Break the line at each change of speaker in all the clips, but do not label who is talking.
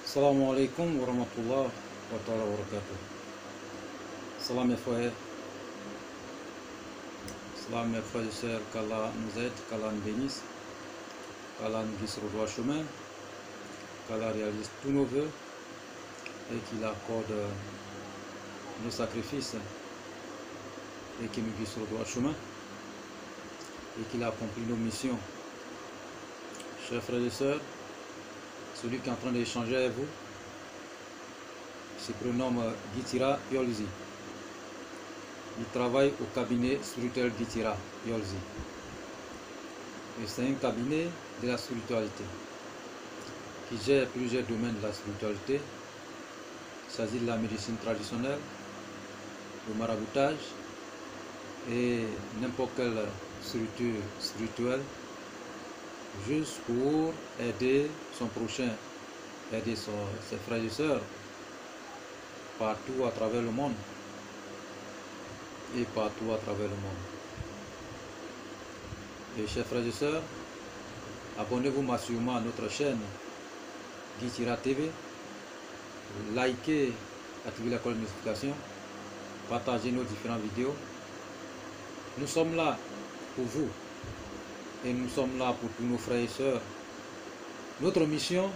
Assalamu alaikum wa rahmatullah wa ta'ala wa barakatuh. Salam mes frères et sœurs, qu'Allah nous aide, qu'Allah nous bénisse, qu'Allah nous guide sur le droit chemin, qu'Allah réalise tous nos vœux et qu'il accorde nos sacrifices et qu'il nous guide sur le droit chemin et qu'il accomplit nos missions. Chers frères et sœurs, celui qui est en train d'échanger avec vous se prénomme Gitira Yolzi. Il travaille au cabinet spirituel Gitira Yolzi. Et c'est un cabinet de la spiritualité qui gère plusieurs domaines de la spiritualité. Il s'agit de la médecine traditionnelle, le maraboutage et n'importe quelle structure spirituelle, juste pour aider son prochain, aider ses frères et sœurs partout à travers le monde et partout à travers le monde. Et chers frères et sœurs, abonnez-vous massivement à notre chaîne Gitira TV, likez, activez la cloche de notification, partagez nos différentes vidéos. Nous sommes là pour vous et nous sommes là pour tous nos frères et sœurs. Notre mission,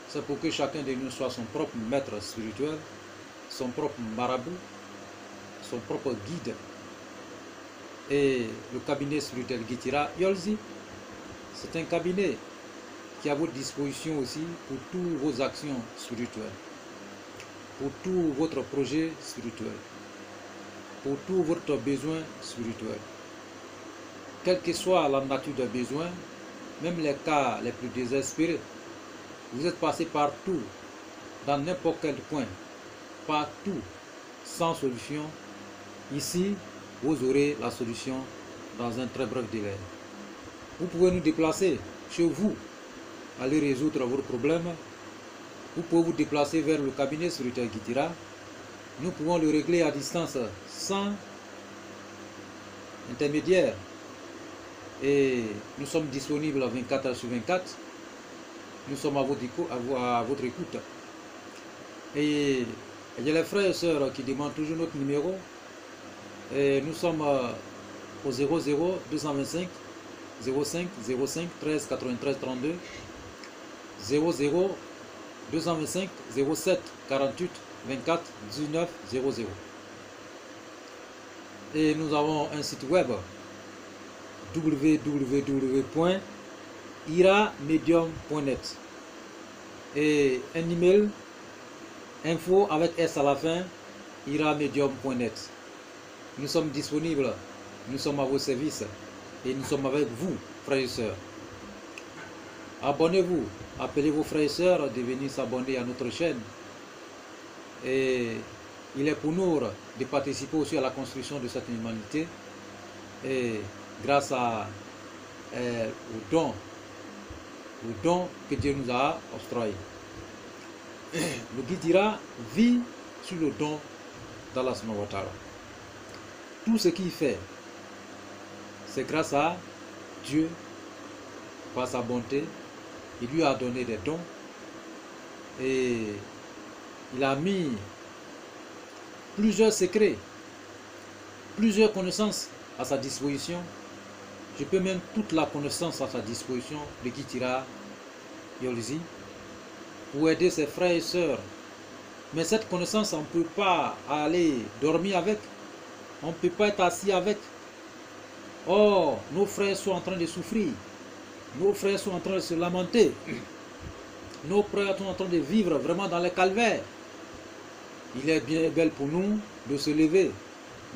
c'est pour que chacun de nous soit son propre maître spirituel, son propre marabout, son propre guide. Et le cabinet spirituel Gitira Yolzi, c'est un cabinet qui est à votre disposition aussi pour toutes vos actions spirituelles, pour tous votre projet spirituel, pour tous votre besoin spirituel. Quelle que soit la nature des besoins, même les cas les plus désespérés, vous êtes passé partout, dans n'importe quel coin, partout, sans solution. Ici, vous aurez la solution dans un très bref délai. Vous pouvez nous déplacer chez vous, aller résoudre vos problèmes. Vous pouvez vous déplacer vers le cabinet spirituel Gitira. Nous pouvons le régler à distance sans intermédiaire. Et nous sommes disponibles 24 heures sur 24. Nous sommes à votre écoute. Et il y a les frères et sœurs qui demandent toujours notre numéro. Et nous sommes au 00 225 05 05 13 93 32, 00 225 07 48 24 19 00. Et nous avons un site web www.iramedium.net et un email info avec S à la fin, iramedium.net. Nous sommes disponibles, nous sommes à vos services et nous sommes avec vous, frères et sœurs. Abonnez-vous, appelez vos frères et sœurs de venir s'abonner à notre chaîne. Et il est pour nous de participer aussi à la construction de cette humanité. Et grâce au don que Dieu nous a octroyé. Le Gitira vit sur le don d'Allah subhanahu wa ta'ala. Tout ce qu'il fait, c'est grâce à Dieu, par sa bonté. Il lui a donné des dons et il a mis plusieurs secrets, plusieurs connaissances à sa disposition. Je peux même toute la connaissance à sa disposition de Gitira Yolzi pour aider ses frères et sœurs. Mais cette connaissance, on ne peut pas aller dormir avec. On ne peut pas être assis avec. Oh, nos frères sont en train de souffrir. Nos frères sont en train de se lamenter. Nos frères sont en train de vivre vraiment dans les calvaires. Il est bien belle pour nous de se lever,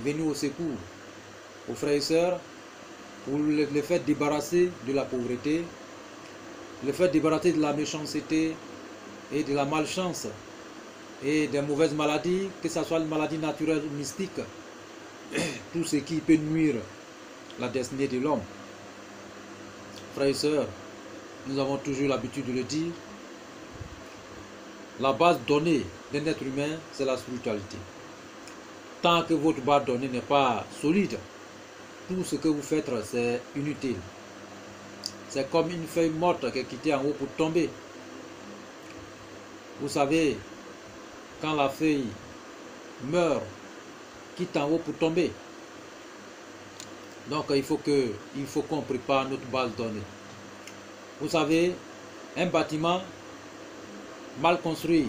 venir au secours aux frères et sœurs, pour les faire débarrasser de la pauvreté, les faire débarrasser de la méchanceté et de la malchance et des mauvaises maladies, que ce soit une maladie naturelle ou mystique, tout ce qui peut nuire la destinée de l'homme. Frères et sœurs, nous avons toujours l'habitude de le dire, la base donnée d'un être humain, c'est la spiritualité. Tant que votre base donnée n'est pas solide, tout ce que vous faites, c'est inutile. C'est comme une feuille morte qui est quittée en haut pour tomber. Vous savez, quand la feuille meurt, quitte en haut pour tomber. Donc il faut qu'on prépare notre base de données. Vous savez, un bâtiment mal construit,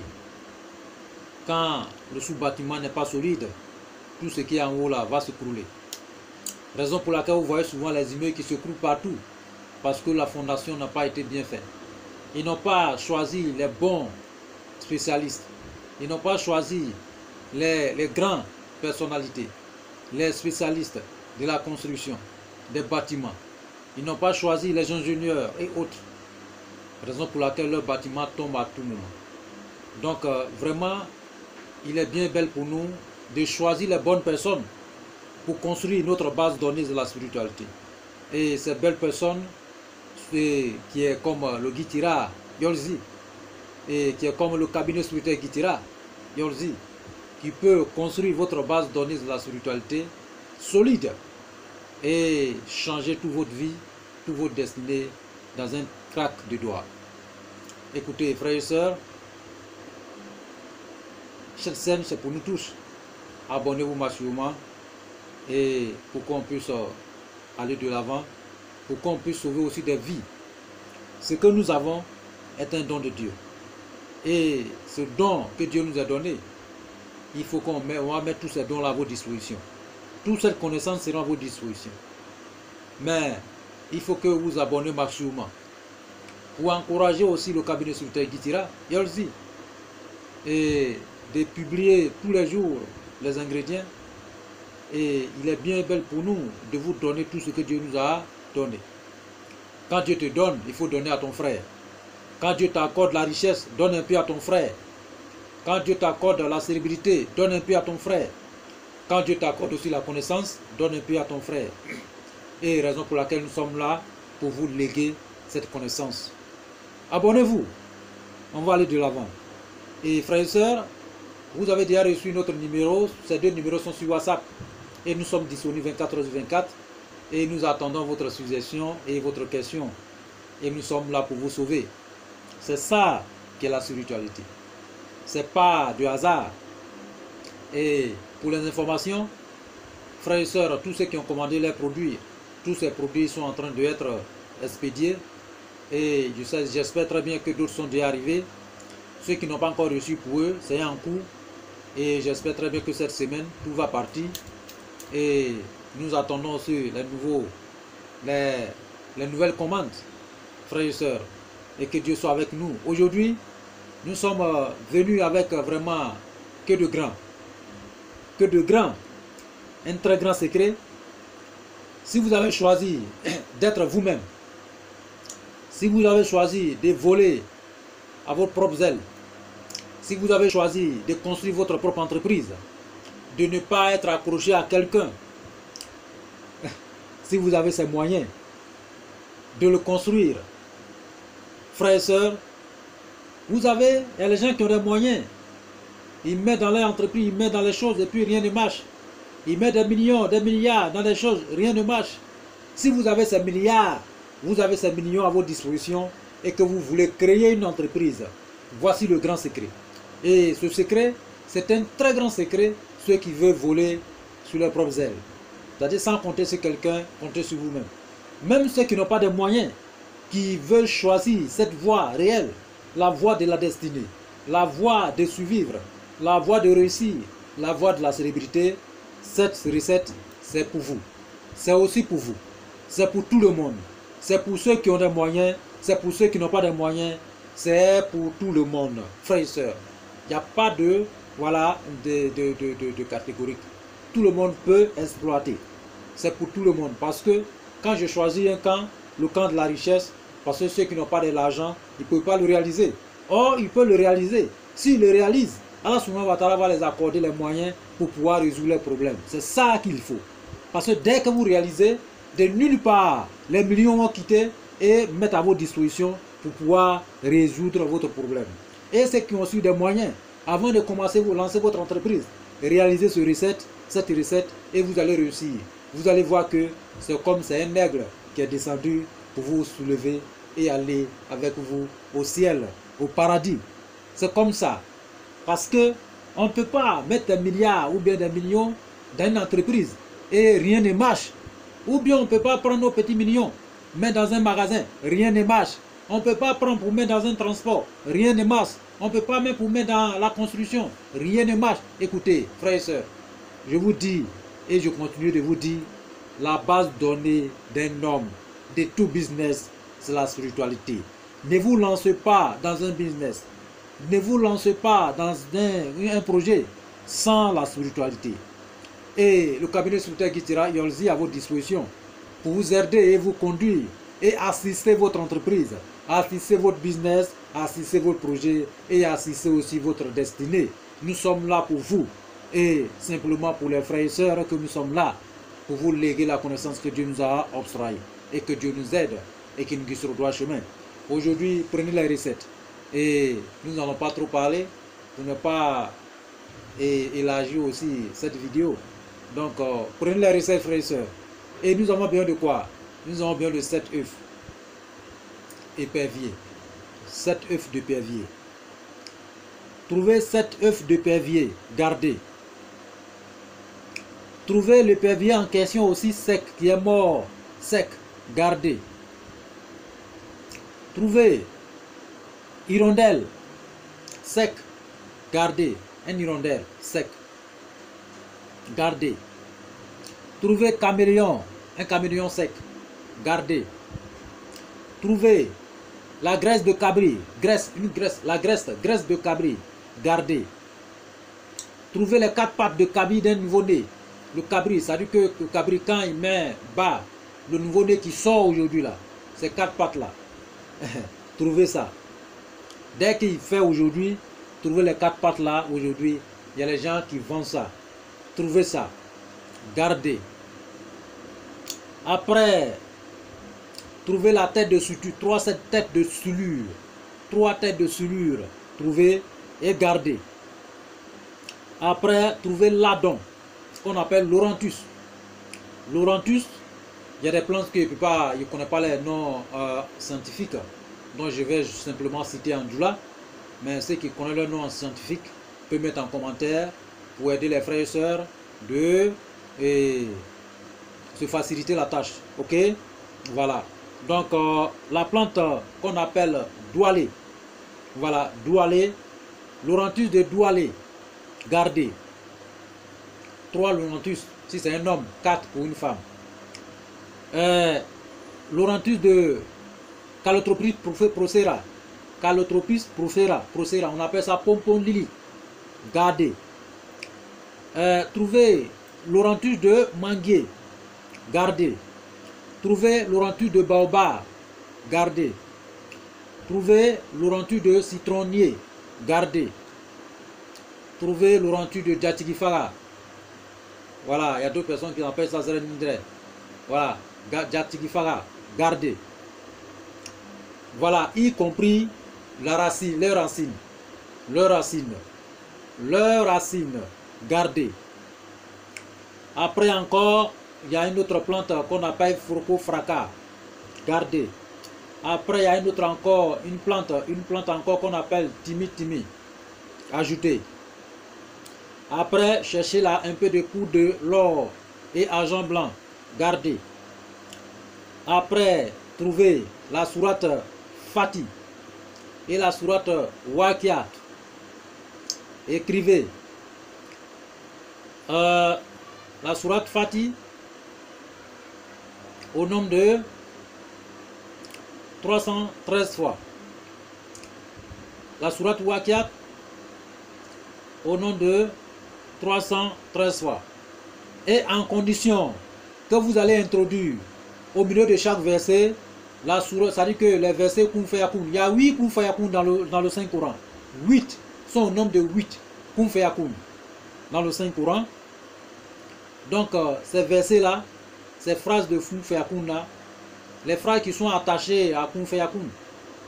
quand le sous-bâtiment n'est pas solide, tout ce qui est en haut là va s'écrouler. Raison pour laquelle vous voyez souvent les immeubles qui s'écroulent partout, parce que la fondation n'a pas été bien faite. Ils n'ont pas choisi les bons spécialistes. Ils n'ont pas choisi les grandes personnalités, les spécialistes de la construction des bâtiments. Ils n'ont pas choisi les ingénieurs et autres. Raison pour laquelle leur bâtiment tombe à tout moment. Donc vraiment, il est bien belle pour nous de choisir les bonnes personnes pour construire notre base de données de la spiritualité. Et ces belles personnes, qui est comme le Guitira Yolzi, et qui est comme le cabinet spirituel Guitira Yolzi, qui peut construire votre base de données de la spiritualité solide et changer toute votre vie, toute votre destinée dans un crack de doigts. Écoutez, frères et sœurs, cette scène c'est pour nous tous. Abonnez-vous massivement et pour qu'on puisse aller de l'avant, pour qu'on puisse sauver aussi des vies. Ce que nous avons est un don de Dieu. Et ce don que Dieu nous a donné, il faut qu'on va mettre tous ces dons-là à vos dispositions. Toute cette connaissance sera à vos dispositions. Mais il faut que vous abonnez massivement. Pour encourager aussi le cabinet spirituel Guitira Yolzi et de publier tous les jours les ingrédients. Et il est bien belle pour nous de vous donner tout ce que Dieu nous a donné. Quand Dieu te donne, il faut donner à ton frère. Quand Dieu t'accorde la richesse, donne un peu à ton frère. Quand Dieu t'accorde la célébrité, donne un peu à ton frère. Quand Dieu t'accorde aussi la connaissance, donne un peu à ton frère. Et raison pour laquelle nous sommes là, pour vous léguer cette connaissance. Abonnez-vous. On va aller de l'avant. Et frères et sœurs, vous avez déjà reçu notre numéro. Ces deux numéros sont sur WhatsApp. Et nous sommes disponibles 24h/24. Et nous attendons votre suggestion et votre question. Et nous sommes là pour vous sauver. C'est ça qui est la spiritualité. Ce n'est pas du hasard. Et pour les informations, frères et sœurs, tous ceux qui ont commandé les produits, tous ces produits sont en train d'être expédiés. Et j'espère très bien que d'autres sont déjà arrivés. Ceux qui n'ont pas encore reçu pour eux, c'est en cours. Et j'espère très bien que cette semaine, tout va partir. Et nous attendons aussi les nouvelles commandes, frères et sœurs. Et que Dieu soit avec nous. Aujourd'hui, nous sommes venus avec vraiment que de grands. Que de grands. Un très grand secret. Si vous avez choisi d'être vous-même, si vous avez choisi de voler à votre propre aile, si vous avez choisi de construire votre propre entreprise, de ne pas être accroché à quelqu'un, si vous avez ces moyens de le construire, frères et sœurs, vous avez, il y a les gens qui ont des moyens, ils mettent dans leur entreprise, ils mettent dans les choses et puis rien ne marche. Ils mettent des millions, des milliards dans des choses, rien ne marche. Si vous avez ces milliards, vous avez ces millions à votre disposition et que vous voulez créer une entreprise, voici le grand secret. Et ce secret, c'est un très grand secret, ceux qui veulent voler sur leurs propres ailes. C'est-à-dire sans compter sur quelqu'un, compter sur vous-même. Même ceux qui n'ont pas de moyens, qui veulent choisir cette voie réelle, la voie de la destinée, la voie de survivre, la voie de réussir, la voie de la célébrité, cette recette, c'est pour vous. C'est aussi pour vous. C'est pour tout le monde. C'est pour ceux qui ont des moyens, c'est pour ceux qui n'ont pas de moyens, c'est pour tout le monde, frères et sœurs. Il n'y a pas de, voilà, de catégorique. Tout le monde peut exploiter. C'est pour tout le monde. Parce que quand je choisis un camp, le camp de la richesse, parce que ceux qui n'ont pas de l'argent, ils ne peuvent pas le réaliser. Or, ils peuvent le réaliser. S'ils le réalisent, Allah subhanahu wa ta'ala va les accorder les moyens pour pouvoir résoudre les problèmes. C'est ça qu'il faut. Parce que dès que vous réalisez, de nulle part, les millions vont quitter et mettre à votre disposition pour pouvoir résoudre votre problème. Et ceux qui ont su des moyens, avant de commencer, vous lancer votre entreprise, réalisez cette recette et vous allez réussir. Vous allez voir que c'est comme c'est un aigle qui est descendu pour vous soulever et aller avec vous au ciel, au paradis. C'est comme ça. Parce que on ne peut pas mettre des milliards ou bien des millions dans une entreprise et rien ne marche. Ou bien on ne peut pas prendre nos petits millions, mettre dans un magasin, rien ne marche. On ne peut pas prendre pour mettre dans un transport, rien ne marche. On ne peut pas mettre pour mettre dans la construction, rien ne marche. Écoutez, frères et sœurs, je vous dis, et je continue de vous dire, la base donnée d'un homme, de tout business, c'est la spiritualité. Ne vous lancez pas dans un business, ne vous lancez pas dans un projet sans la spiritualité. Et le cabinet spirituel Guitira Yolzi à votre disposition pour vous aider et vous conduire et assister votre entreprise, assister votre business, assister votre projet et assister aussi votre destinée. Nous sommes là pour vous et simplement pour les frères et sœurs que nous sommes là pour vous léguer la connaissance que Dieu nous a obstruée et que Dieu nous aide et qu'il nous guide sur le droit chemin. Aujourd'hui, prenez les recettes et nous n'allons pas trop parler pour ne pas élargir aussi cette vidéo. Donc, prenez les recettes, frères et sœurs. Et nous avons besoin de quoi? Nous avons besoin de 7 œufs éperviers. 7 œufs d'épervier. Trouvez 7 œufs d'épervier, gardez. Trouvez l'épervier en question aussi sec, qui est mort, sec, gardez. Trouvez hirondelle, sec, gardez. Un hirondelle, sec, gardez. Trouvez caméléon, un caméléon sec, gardez. Trouvez la graisse de cabri, graisse de cabri, gardez. Trouvez les 4 pattes de cabri d'un nouveau-né. Le cabri, ça veut dire que le cabri, quand il met bas, le nouveau-né qui sort aujourd'hui là, ces 4 pattes là, trouvez ça. Dès qu'il fait aujourd'hui, trouvez les 4 pattes là aujourd'hui, il y a les gens qui vendent ça. Trouvez ça, gardez. Après, trouvez la tête de suture, 3 têtes de sulure, 3 têtes de sulure, trouvez et gardez. Après, trouvez l'adon, ce qu'on appelle l'orantus. L'orantus, il y a des plantes que je ne connais pas les noms scientifiques, donc je vais simplement citer en Djoula, mais ceux qui connaissent le nom scientifique peuvent mettre en commentaire pour aider les frères et sœurs de se faciliter la tâche. Ok? Voilà. Donc, la plante qu'on appelle doualé. Voilà, doualé. L'orantus de doualé. Gardez. 3 l'orantus, si c'est un homme, 4 pour une femme. L'orantus de Calotropis procera. Calotropis procera. On appelle ça pompon lily. Gardez. Trouvez l'orantus de manguier. Gardez. Trouvez l'orantus de baobab. Gardez. Trouvez l'orantus de citronnier. Gardez. Trouvez l'orantus de Jatigifara. Voilà, il y a d'autres personnes qui appellent ça Zerenindre. Voilà, Jatigifara. Gardez. Voilà, y compris la racine, les racines. Leurs racines. Gardez. Après encore, il y a une autre plante qu'on appelle Frocofraca. Gardez. Après, il y a une autre encore, une plante encore qu'on appelle Timi. Ajoutez. Après, cherchez là un peu de poudre de l'or et argent blanc. Gardez. Après, trouvez la sourate Fati et la sourate Wakiat. Écrivez. La sourate Fati au nombre de 313 fois. La sourate Wakiat au nombre de 313 fois. Et en condition que vous allez introduire au milieu de chaque verset la sourate, c'est-à-dire que les versets Kun Fayakun, il y a 8 Kun Fayakun dans le Saint-Coran. 8 sont au nombre de 8 Kun Fayakun dans le Saint-Coran. Donc, ces versets-là, ces phrases de Kun Fayakun là, les phrases qui sont attachées à Kun Fayakun,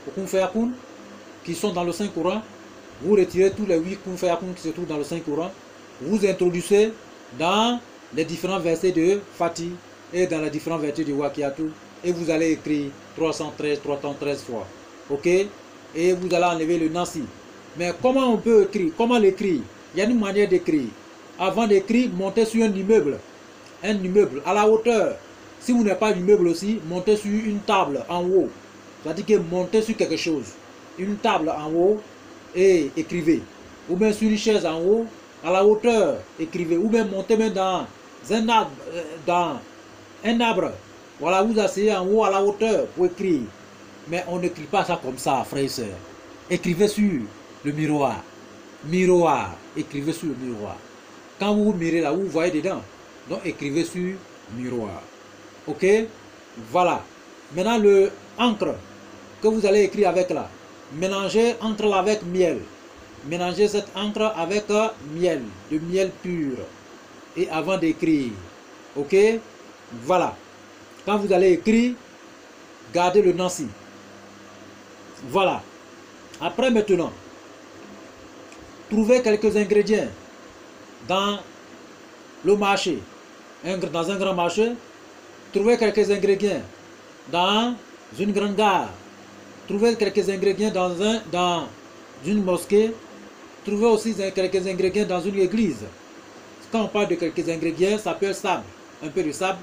au Kun Fayakun, qui sont dans le Saint-Coran, vous retirez tous les 8 Kun Fayakun qui se trouvent dans le Saint-Coran, vous introduisez dans les différents versets de Fati et dans les différents versets de Wakiatu, et vous allez écrire 313 fois. Ok? Et vous allez enlever le Nasi. Mais comment on peut écrire? Comment l'écrire? Il y a une manière d'écrire. Avant d'écrire, montez sur un immeuble. Un immeuble à la hauteur. Si vous n'avez pas d'immeuble aussi, montez sur une table en haut. C'est-à-dire que montez sur quelque chose. Une table en haut et écrivez. Ou bien sur une chaise en haut, à la hauteur, écrivez. Ou bien montez même dans un arbre. Voilà, vous asseyez en haut à la hauteur pour écrire. Mais on n'écrit pas ça comme ça, frères et sœurs. Écrivez sur le miroir. Miroir. Écrivez sur le miroir. Quand vous mirez là, vous voyez dedans. Donc écrivez sur miroir. Ok? Voilà. Maintenant le encre que vous allez écrire avec là. Mélangez encre là avec miel. Mélangez cette encre avec miel. De miel pur. Et avant d'écrire. Ok? Voilà. Quand vous allez écrire, gardez le Nancy. Voilà. Après maintenant, trouvez quelques ingrédients dans le marché. Dans un grand marché, trouvez quelques ingrédients dans une grande gare. Trouvez quelques ingrédients dans une mosquée. Trouvez aussi quelques ingrédients dans une église. Quand on parle de quelques ingrédients, ça peut être sable, un peu de sable,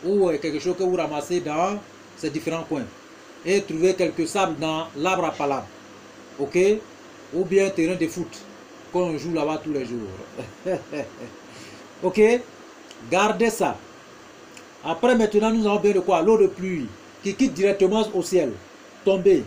ou quelque chose que vous ramassez dans ces différents coins. Et trouvez quelques sables dans l'arbre à palabre. Ok? Ou bien terrain de foot, qu'on joue là-bas tous les jours. Ok? Gardez ça. Après maintenant, nous avons bien de quoi? L'eau de pluie qui quitte directement au ciel. Tombez.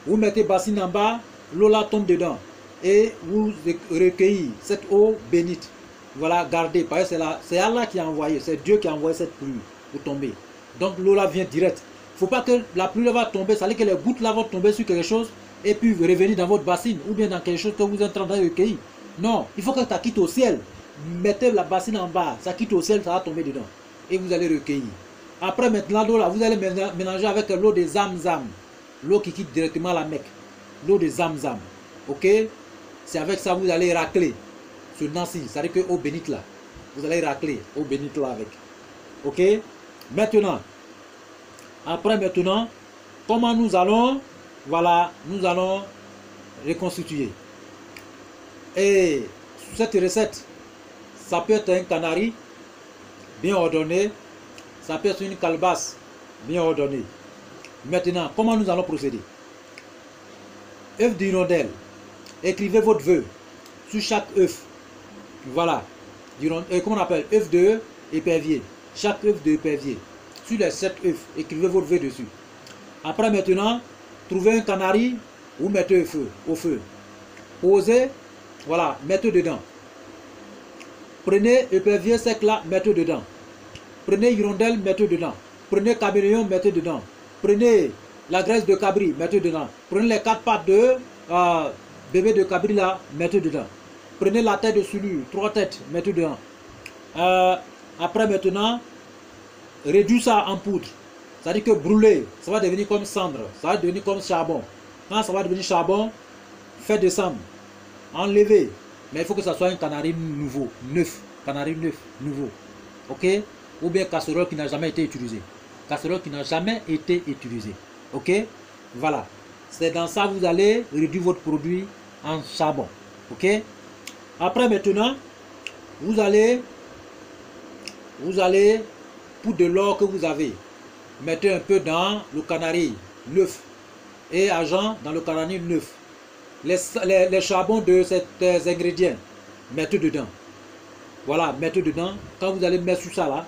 Vous mettez bassine en bas, l'eau là tombe dedans. Et vous recueillez cette eau bénite. Voilà, gardez. Parce que c'est Allah qui a envoyé. C'est Dieu qui a envoyé cette pluie pour tomber. Donc l'eau là vient direct. Il ne faut pas que la pluie là va tomber. Ça veut dire que les gouttes là vont tomber sur quelque chose et puis revenir dans votre bassine ou bien dans quelque chose que vous êtes en train de recueillir. Non, il faut que ça quitte au ciel. Mettez la bassine en bas, ça quitte au ciel, ça va tomber dedans. Et vous allez recueillir. Après maintenant, l'eau là, vous allez mélanger avec l'eau de Zamzam. L'eau qui quitte directement la Mecque. L'eau de Zamzam. Ok? C'est avec ça que vous allez racler ce Nancy. C'est-à-dire que eau bénite là. Vous allez racler eau bénite là avec. Ok? Maintenant. Après maintenant, comment nous allons, voilà, nous allons reconstituer. Et cette recette, ça peut être un canari bien ordonné, ça peut être une calebasse bien ordonnée. Maintenant, comment nous allons procéder? œuf d'hirondelle. Écrivez votre vœu sur chaque œuf. Voilà. Comment on appelle? œuf de épervier. Chaque œuf de épervier. Sur les 7 œufs, écrivez votre vœu dessus. Après maintenant, trouvez un canari, vous mettez au feu. Posez, voilà, mettez dedans. Prenez épervier sec là, mettez dedans. Prenez hirondelle, mettez dedans. Prenez caméléon, mettez dedans. Prenez la graisse de cabri, mettez dedans. Prenez les 4 pattes de bébé de cabri là, mettez dedans. Prenez la tête de celui, 3 têtes, mettez dedans. Après maintenant, réduisez ça en poudre. C'est-à-dire que brûler, ça va devenir comme cendre, ça va devenir comme charbon. Quand ça va devenir charbon, faites descendre, enlevez. Mais il faut que ça soit un canari nouveau, neuf. Canari neuf, nouveau. Ok? Ou bien casserole qui n'a jamais été utilisée. Casserole qui n'a jamais été utilisée. Ok? Voilà. C'est dans ça que vous allez réduire votre produit en charbon. Ok? Après maintenant, vous allez pour de l'or que vous avez, mettez un peu dans le canari neuf et argent dans le canari neuf. Les charbons de ces ingrédients, mettez dedans. Voilà, mettez dedans. Quand vous allez mettre sur ça là,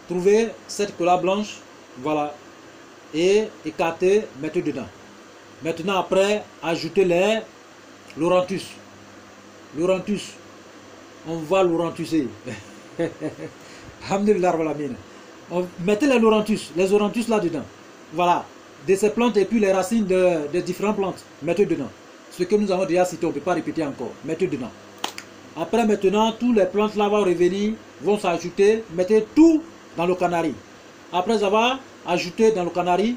trouvez cette cola blanche, voilà, et écartez, mettez dedans. Maintenant après, ajoutez l'orantus. L'orantus, on va l'orantuser. Alhamdulillah. Mettez les orantus là-dedans. Voilà. De ces plantes et puis les racines de différentes plantes. Mettez dedans. Ce que nous avons déjà cité, on ne peut pas répéter encore. Mettez dedans. Après maintenant, toutes les plantes là vont revenir, vont s'ajouter. Mettez tout dans le canari. Après avoir ajouté dans le canari,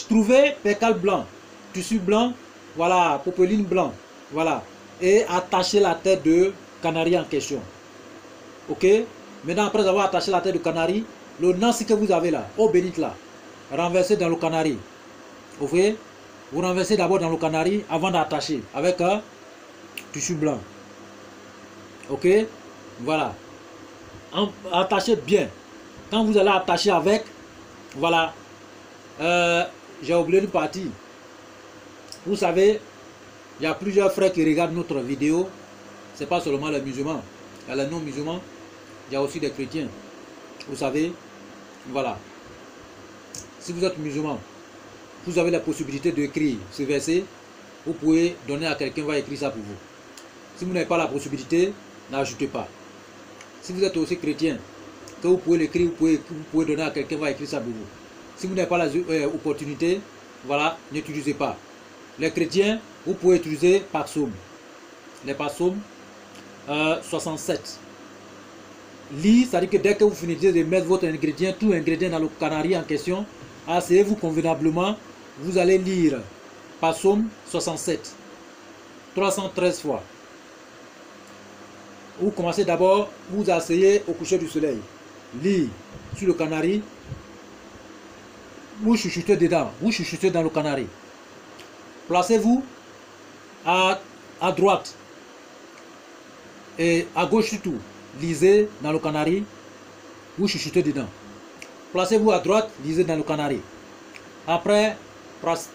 trouvez percale blanc, tissu blanc, voilà, popeline blanc. Voilà. Et attachez la tête de canari en question. Ok? Maintenant, après avoir attaché la tête de canari, le Nancy que vous avez là, eau bénite là, renversez dans le canari. Vous voyez? Vous renversez d'abord dans le canari avant d'attacher avec un tissu blanc. Ok? Voilà. Attachez bien. Quand vous allez attacher avec, voilà. J'ai oublié une partie. Vous savez, il y a plusieurs frères qui regardent notre vidéo. C'est pas seulement les musulmans. Il y a les non-musulmans. Il y a aussi des chrétiens. Vous savez, voilà. Si vous êtes musulman, vous avez la possibilité d'écrire ce verset. Vous pouvez donner à quelqu'un qui va écrire ça pour vous. Si vous n'avez pas la possibilité, n'ajoutez pas. Si vous êtes aussi chrétien, que vous pouvez l'écrire, vous pouvez donner à quelqu'un qui va écrire ça pour vous. Si vous n'avez pas l'opportunité, voilà, n'utilisez pas. Les chrétiens, vous pouvez utiliser par psaume. Les psaumes 67. Lire, c'est-à-dire que dès que vous finissez de mettre votre ingrédient, tout ingrédient dans le canari en question, asseyez-vous convenablement, vous allez lire psaume 67, 313 fois. Vous commencez d'abord, vous asseyez au coucher du soleil, lire sur le canari, vous chuchotez dedans, vous chuchotez dans le canari. Placez-vous à droite et à gauche surtout. Lisez dans le canari, vous chuchotez dedans. Placez-vous à droite, lisez dans le canari. Après,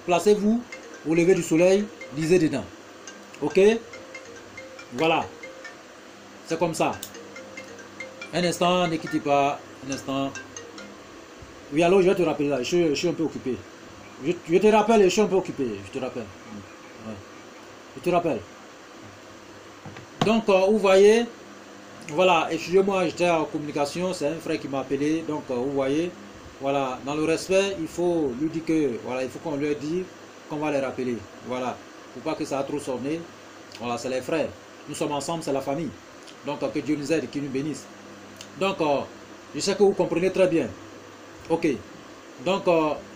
placez-vous au lever du soleil, lisez dedans. Ok? Voilà. C'est comme ça. Un instant, ne quittez pas. Un instant. Oui, alors je vais te rappeler là. Je suis un peu occupé. Je te rappelle, je suis un peu occupé. Je te rappelle. Ouais. Je te rappelle. Donc, vous voyez, voilà, excusez-moi, j'étais en communication, c'est un frère qui m'a appelé. Donc, vous voyez, voilà, dans le respect, il faut lui dire que, voilà, il faut qu'on lui dise qu'on va les rappeler. Voilà, pour pas que ça a trop sonné. Voilà, c'est les frères. Nous sommes ensemble, c'est la famille. Donc, que Dieu nous aide, qu'il nous bénisse. Donc, je sais que vous comprenez très bien. Ok. Donc,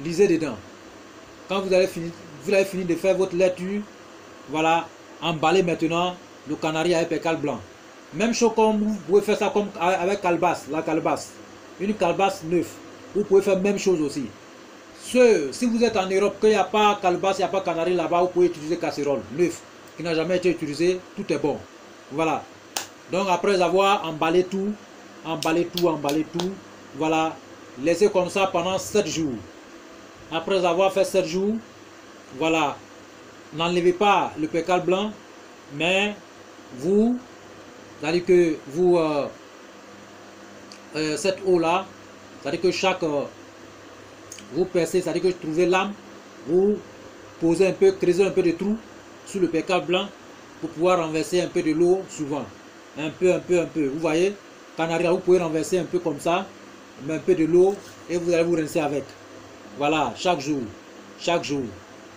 lisez dedans. Quand vous avez fini de faire votre lecture, voilà, emballez maintenant le canari avec pécale blanc. Même chose comme vous pouvez faire ça comme avec calebasse, la calebasse. Une calebasse neuve. Vous pouvez faire même chose aussi. Si vous êtes en Europe, qu'il n'y a pas calebasse, il n'y a pas canari là-bas, vous pouvez utiliser casserole neuve, qui n'a jamais été utilisé, tout est bon. Voilà. Donc après avoir emballé tout, voilà, laissez comme ça pendant 7 jours. Après avoir fait 7 jours, voilà, n'enlevez pas le pécale blanc, mais vous, c'est-à-dire que vous, cette eau-là, c'est-à-dire que chaque, vous percez, c'est-à-dire que vous trouvez l'âme, vous posez un peu, creusez un peu de trou sur le pécale blanc pour pouvoir renverser un peu de l'eau souvent. Un peu. Vous voyez, canari, vous pouvez renverser un peu comme ça, mais un peu de l'eau et vous allez vous rincer avec. Voilà, chaque jour,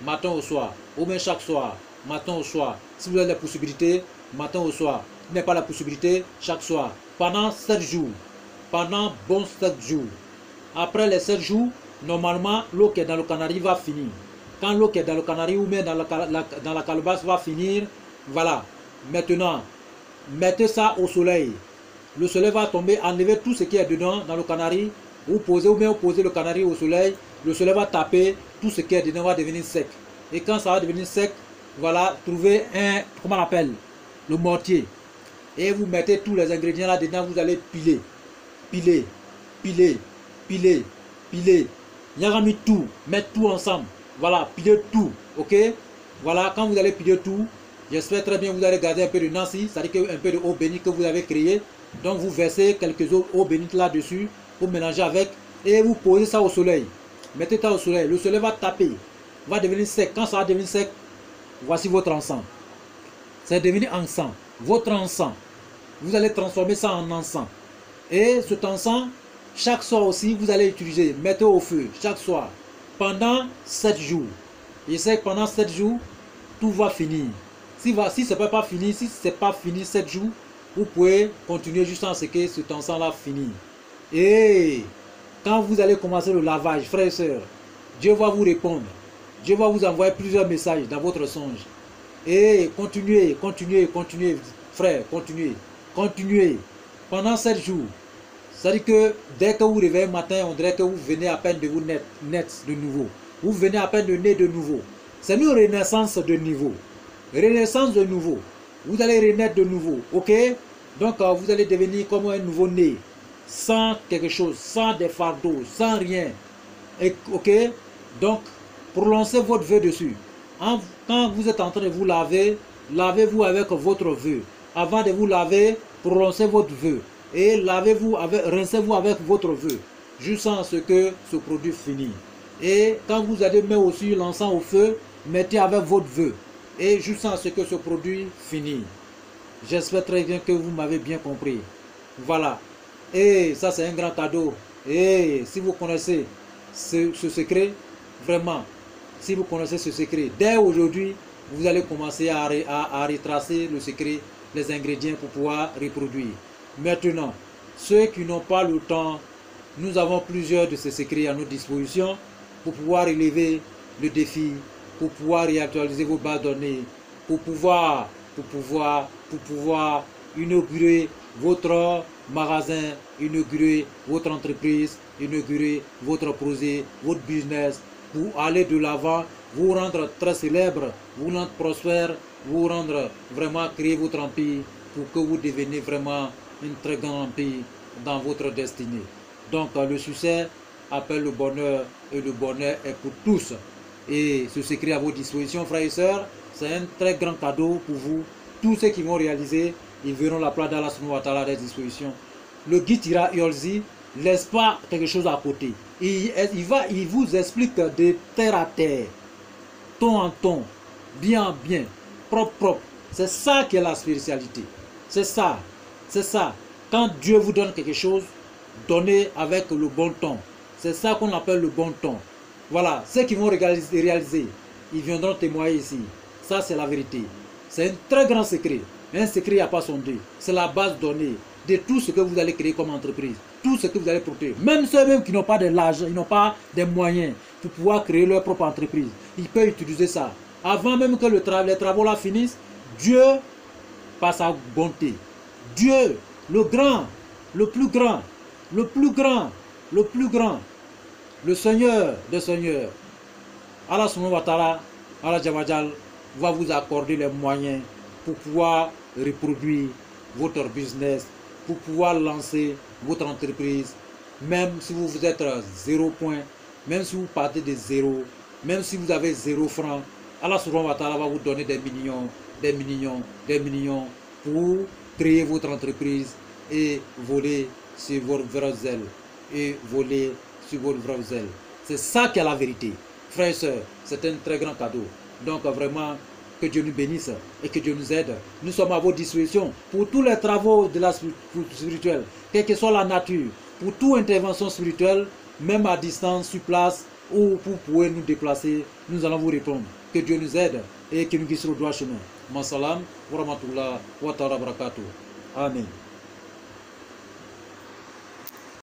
matin au soir, ou même chaque soir, matin au soir. Si vous avez la possibilité, matin au soir. Si vous n'avez pas la possibilité, chaque soir. Pendant 7 jours. Pendant bon 7 jours. Après les 7 jours, normalement, l'eau qui est dans le canari va finir. Quand l'eau qui est dans le canari ou même dans la calebasse va finir, voilà. Maintenant, mettez ça au soleil. Le soleil va tomber, enlever tout ce qui est dedans dans le canari. Vous posez ou bien vous posez le canari au soleil. Le soleil va taper, tout ce qui est dedans va devenir sec. Et quand ça va devenir sec, voilà, trouvez un, comment on appelle, le mortier. Et vous mettez tous les ingrédients là dedans, vous allez piler. Yagami tout, mettre tout ensemble. Voilà, piler tout, ok. Voilà, quand vous allez piler tout, j'espère très bien que vous allez garder un peu de Nancy, c'est-à-dire un peu de eau bénite que vous avez créé. Donc vous versez quelques eaux bénites là-dessus, pour mélanger avec, et vous posez ça au soleil. Mettez ça au soleil, le soleil va taper, va devenir sec. Quand ça va devenir sec, voici votre encens. C'est devenu encens, votre encens. Vous allez transformer ça en encens. Et cet encens, chaque soir aussi, vous allez utiliser, mettez au feu, chaque soir, pendant 7 jours. Et c'est que pendant 7 jours, tout va finir. Si ce n'est pas fini, si ce n'est pas fini 7 jours, vous pouvez continuer jusqu'à ce que cet encens-là finisse. Et quand vous allez commencer le lavage, frères et sœurs, Dieu va vous répondre. Dieu va vous envoyer plusieurs messages dans votre songe. Et continuez, frère, continuez. Pendant 7 jours. C'est-à-dire que dès que vous réveillez le matin, on dirait que vous venez à peine de vous naître de nouveau. Vous venez à peine de naître de nouveau. C'est une renaissance de niveau. Renaissance de nouveau. Vous allez renaître de nouveau. Ok? Donc vous allez devenir comme un nouveau-né. Sans quelque chose, sans des fardeaux, sans rien. Et, ok? Donc, prononcez votre vœu dessus. Quand vous êtes en train de vous laver, lavez-vous avec votre vœu. Avant de vous laver, prononcez votre vœu. Et rincez-vous avec votre vœu. Jusqu'à ce que ce produit finisse. Et quand vous allez mettre aussi l'encens au feu, mettez avec votre vœu. Et jusqu'à ce que ce produit finisse. J'espère très bien que vous m'avez bien compris. Voilà. Et ça, c'est un grand cadeau. Et si vous connaissez ce secret, vraiment, si vous connaissez ce secret, dès aujourd'hui, vous allez commencer à retracer le secret, les ingrédients pour pouvoir reproduire. Maintenant, ceux qui n'ont pas le temps, nous avons plusieurs de ces secrets à notre disposition pour pouvoir relever le défi, pour pouvoir réactualiser vos bases de données, pour pouvoir inaugurer votre magasin, inaugurer votre entreprise, inaugurer votre projet, votre business, pour aller de l'avant, vous rendre très célèbre, vous rendre prospère, vous rendre vraiment créer votre empire pour que vous deveniez vraiment un très grand empire dans votre destinée. Donc le succès appelle le bonheur et le bonheur est pour tous. Et ce secret à votre disposition, frères et sœurs, c'est un très grand cadeau pour vous. Tous ceux qui vont réaliser, ils verront la place d'Allah subhanahu wa ta'ala à leur disposition. Le guide Ira Yolzi ne laisse pas quelque chose à côté. Il vous explique de terre à terre, ton en ton, bien en bien, propre. C'est ça qui est la spiritualité. C'est ça. C'est ça. Quand Dieu vous donne quelque chose, donnez avec le bon ton. C'est ça qu'on appelle le bon ton. Voilà, ceux qui vont réaliser, ils viendront témoigner ici. Ça, c'est la vérité. C'est un très grand secret. Un secret à pas sonder. C'est la base donnée de tout ce que vous allez créer comme entreprise. Tout ce que vous allez porter. Même ceux-mêmes qui n'ont pas de l'argent, ils n'ont pas des moyens pour pouvoir créer leur propre entreprise. Ils peuvent utiliser ça. Avant même que les travaux là finissent, Dieu, par sa bonté, Dieu, le grand, le plus grand, le plus grand, le plus grand, le Seigneur des Seigneurs, Allah subhanahu wa ta'ala, Allah Jawajal, va vous accorder les moyens pour pouvoir reproduire votre business, pour pouvoir lancer votre entreprise, même si vous êtes 0 point, même si vous partez de 0, même si vous avez 0 francs, Allah subhanahu wa ta'ala va vous donner des millions, des millions, des millions pour créer votre entreprise et voler sur votre vraie zèle. Et voler sur votre vraie zèle. C'est ça qui est la vérité. Frères et sœurs, c'est un très grand cadeau. Donc vraiment, que Dieu nous bénisse et que Dieu nous aide. Nous sommes à votre disposition pour tous les travaux de la spirituelle, quelle que soit la nature, pour toute intervention spirituelle, même à distance, sur place, ou pour pouvoir nous déplacer, nous allons vous répondre. Que Dieu nous aide et que nous guide sur le droit chemin. Ma salam, wa rahmatullah, wa ta'ala barakatuh. Amen.